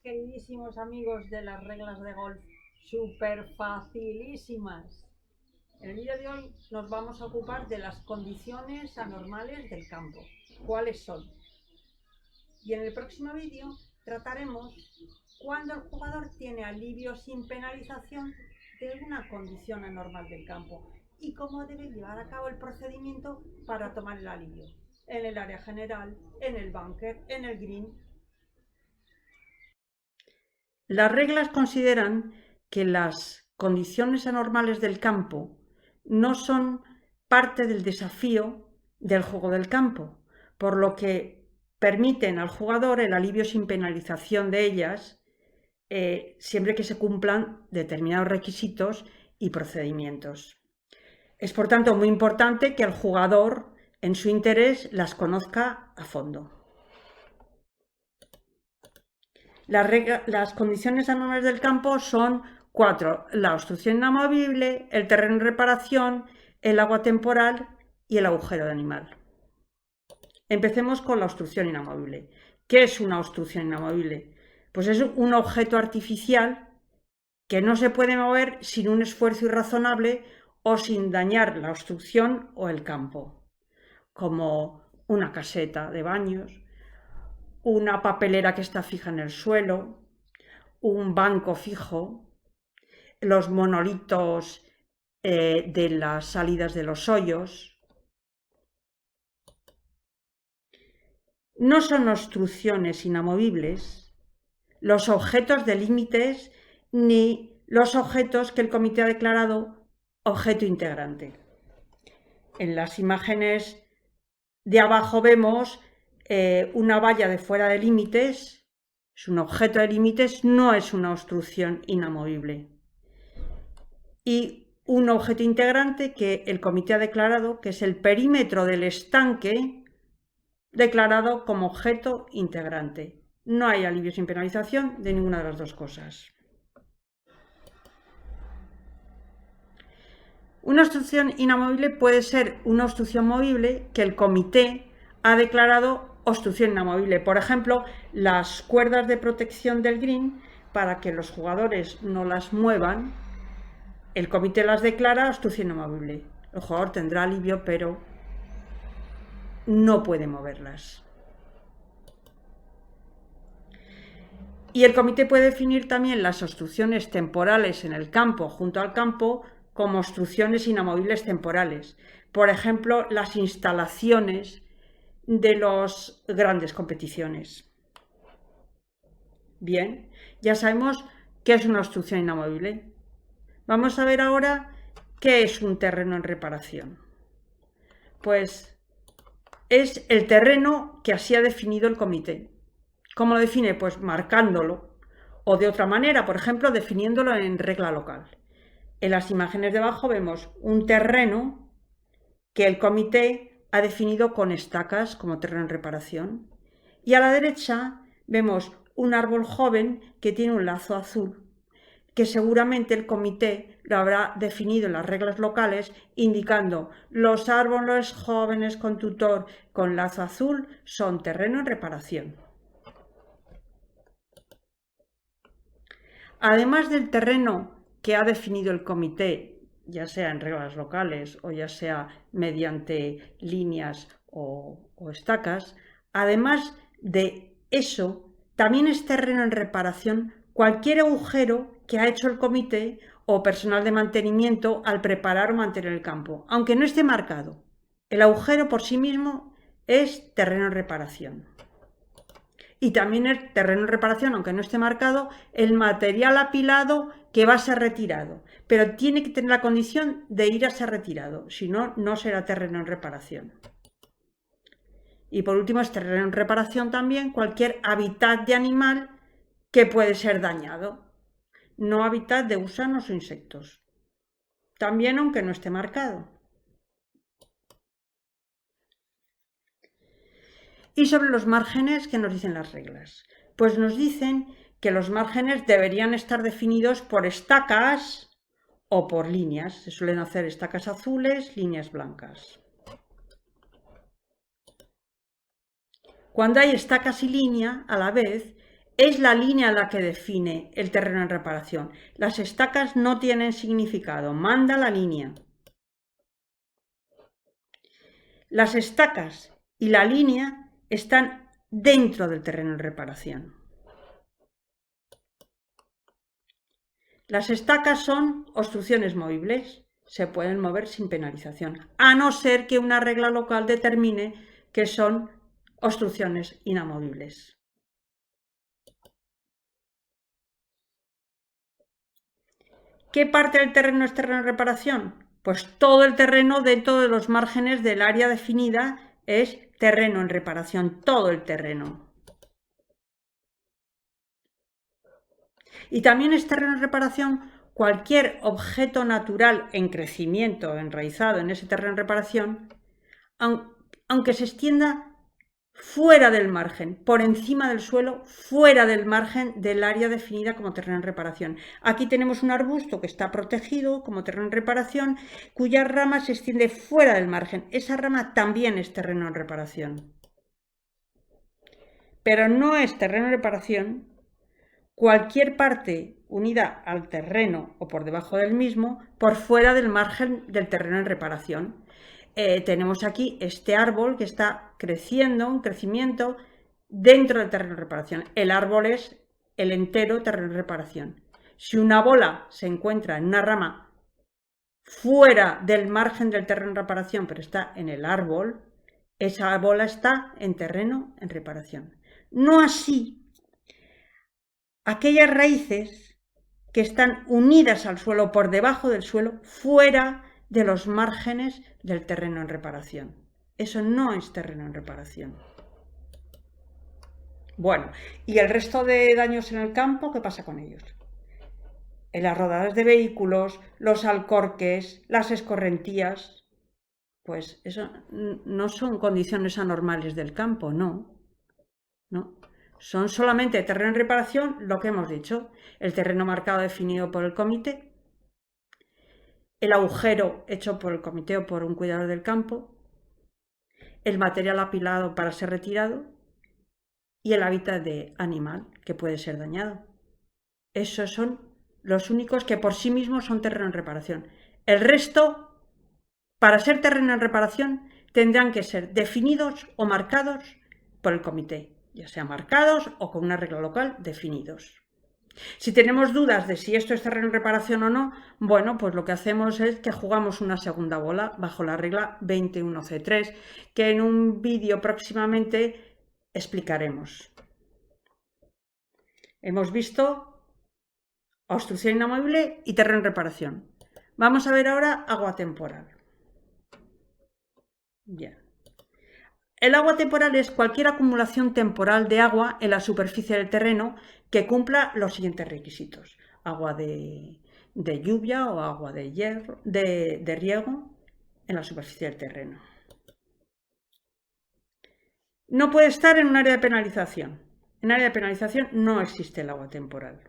Queridísimos amigos de las reglas de golf, súper facilísimas. En el vídeo de hoy nos vamos a ocupar de las condiciones anormales del campo. ¿Cuáles son? Y en el próximo vídeo trataremos cuando el jugador tiene alivio sin penalización de una condición anormal del campo y cómo debe llevar a cabo el procedimiento para tomar el alivio. En el área general, en el bunker, en el green. Las reglas consideran que las condiciones anormales del campo no son parte del desafío del juego del campo, por lo que permiten al jugador el alivio sin penalización de ellas, siempre que se cumplan determinados requisitos y procedimientos. Es por tanto muy importante que el jugador, en su interés, las conozca a fondo. Las condiciones anormales del campo son 4: la obstrucción inamovible, el terreno en reparación, el agua temporal y el agujero de animal. Empecemos con la obstrucción inamovible. ¿Qué es una obstrucción inamovible? Pues es un objeto artificial que no se puede mover sin un esfuerzo irrazonable o sin dañar la obstrucción o el campo, como una caseta de baños, una papelera que está fija en el suelo, un banco fijo, los monolitos de las salidas de los hoyos. No son obstrucciones inamovibles los objetos de límites ni los objetos que el comité ha declarado objeto integrante. En las imágenes de abajo vemos una valla de fuera de límites. Es un objeto de límites, no es una obstrucción inamovible. Y un objeto integrante que el comité ha declarado que es el perímetro del estanque, declarado como objeto integrante. No hay alivio sin penalización de ninguna de las dos cosas. Una obstrucción inamovible puede ser una obstrucción movible que el comité ha declarado obstrucción inamovible. Por ejemplo, las cuerdas de protección del green, para que los jugadores no las muevan, el comité las declara obstrucción inamovible. El jugador tendrá alivio, pero no puede moverlas. Y el comité puede definir también las obstrucciones temporales en el campo, junto al campo, como obstrucciones inamovibles temporales. Por ejemplo, las instalaciones de las grandes competiciones. Bien, ya sabemos qué es una obstrucción inamovible. Vamos a ver ahora qué es un terreno en reparación. Pues es el terreno que así ha definido el comité. ¿Cómo lo define? Pues marcándolo, o de otra manera, por ejemplo, definiéndolo en regla local. En las imágenes de abajo vemos un terreno que el comité ha definido con estacas como terreno en reparación. Y a la derecha vemos un árbol joven que tiene un lazo azul, que seguramente el comité lo habrá definido en las reglas locales, indicando los árboles jóvenes con tutor con lazo azul son terreno en reparación. Además del terreno que ha definido el comité, ya sea en reglas locales o ya sea mediante líneas o estacas, además de eso, también es terreno en reparación cualquier agujero que ha hecho el comité o personal de mantenimiento al preparar o mantener el campo, aunque no esté marcado. El agujero por sí mismo es terreno en reparación. Y también el terreno en reparación, aunque no esté marcado, el material apilado que va a ser retirado. Pero tiene que tener la condición de ir a ser retirado, si no, no será terreno en reparación. Y por último, es terreno en reparación también cualquier hábitat de animal que puede ser dañado. No hábitat de gusanos o insectos. También aunque no esté marcado. Y sobre los márgenes, ¿qué nos dicen las reglas? Pues nos dicen que los márgenes deberían estar definidos por estacas o por líneas. Se suelen hacer estacas azules, líneas blancas. Cuando hay estacas y línea, a la vez, es la línea la que define el terreno en reparación. Las estacas no tienen significado, manda la línea. Las estacas y la línea están dentro del terreno en reparación. Las estacas son obstrucciones movibles, se pueden mover sin penalización, a no ser que una regla local determine que son obstrucciones inamovibles. ¿Qué parte del terreno es terreno en reparación? Pues todo el terreno dentro de los márgenes del área definida es terreno en reparación, todo el terreno. Y también es terreno en reparación cualquier objeto natural en crecimiento, enraizado en ese terreno en reparación, aunque se extienda fuera del margen, por encima del suelo, fuera del margen del área definida como terreno en reparación. Aquí tenemos un arbusto que está protegido como terreno en reparación, cuya rama se extiende fuera del margen. Esa rama también es terreno en reparación. Pero no es terreno en reparación cualquier parte unida al terreno o por debajo del mismo, por fuera del margen del terreno en reparación. Tenemos aquí este árbol que está creciendo, un crecimiento dentro del terreno de reparación. El árbol es el entero terreno de reparación. Si una bola se encuentra en una rama fuera del margen del terreno de reparación, pero está en el árbol, esa bola está en terreno en reparación. No así aquellas raíces que están unidas al suelo, por debajo del suelo, fuera de los márgenes del terreno en reparación. Eso no es terreno en reparación. Bueno, ¿y el resto de daños en el campo? ¿Qué pasa con ellos? En las rodadas de vehículos, los alcorques, las escorrentías, pues eso no son condiciones anormales del campo, no. Son solamente terreno en reparación lo que hemos dicho, el terreno marcado definido por el comité, el agujero hecho por el comité o por un cuidador del campo, el material apilado para ser retirado y el hábitat de animal que puede ser dañado. Esos son los únicos que por sí mismos son terreno en reparación. El resto, para ser terreno en reparación, tendrán que ser definidos o marcados por el comité, ya sea marcados o con una regla local definidos. Si tenemos dudas de si esto es terreno en reparación o no, bueno, pues lo que hacemos es que jugamos una segunda bola bajo la regla 21C3, que en un vídeo próximamente explicaremos. Hemos visto obstrucción inamovible y terreno en reparación. Vamos a ver ahora agua temporal. Bien. El agua temporal es cualquier acumulación temporal de agua en la superficie del terreno que cumpla los siguientes requisitos. Agua de lluvia o agua de riego en la superficie del terreno. No puede estar en un área de penalización. En área de penalización no existe el agua temporal.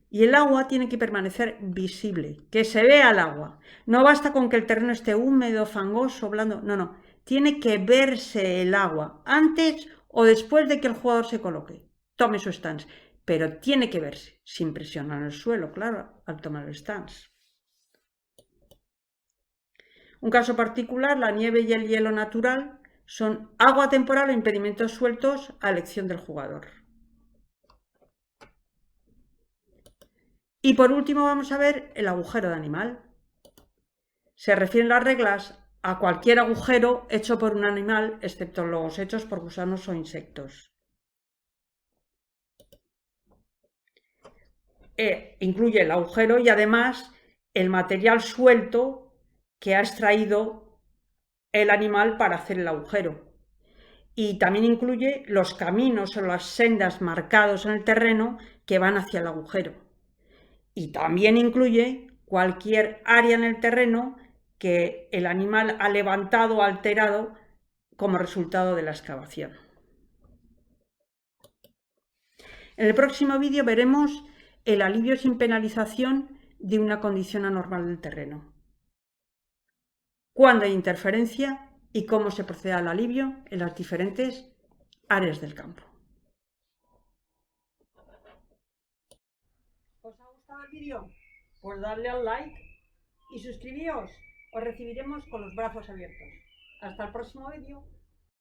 Y el agua tiene que permanecer visible, que se vea el agua. No basta con que el terreno esté húmedo, fangoso, blando, no. Tiene que verse el agua antes o después de que el jugador se coloque, tome su stance, pero tiene que verse, sin presionar el suelo, claro, al tomar el stance. Un caso particular, la nieve y el hielo natural son agua temporal o impedimentos sueltos a elección del jugador. Y por último vamos a ver el agujero de animal. Se refieren las reglas a cualquier agujero hecho por un animal, excepto los hechos por gusanos o insectos. Incluye el agujero y además el material suelto que ha extraído el animal para hacer el agujero. Y también incluye los caminos o las sendas marcados en el terreno que van hacia el agujero. Y también incluye cualquier área en el terreno que el animal ha levantado o alterado como resultado de la excavación. En el próximo vídeo veremos el alivio sin penalización de una condición anormal del terreno, cuándo hay interferencia y cómo se procede al alivio en las diferentes áreas del campo. gustado el vídeo, pues darle al like y suscribíos. Os recibiremos con los brazos abiertos. Hasta el próximo vídeo.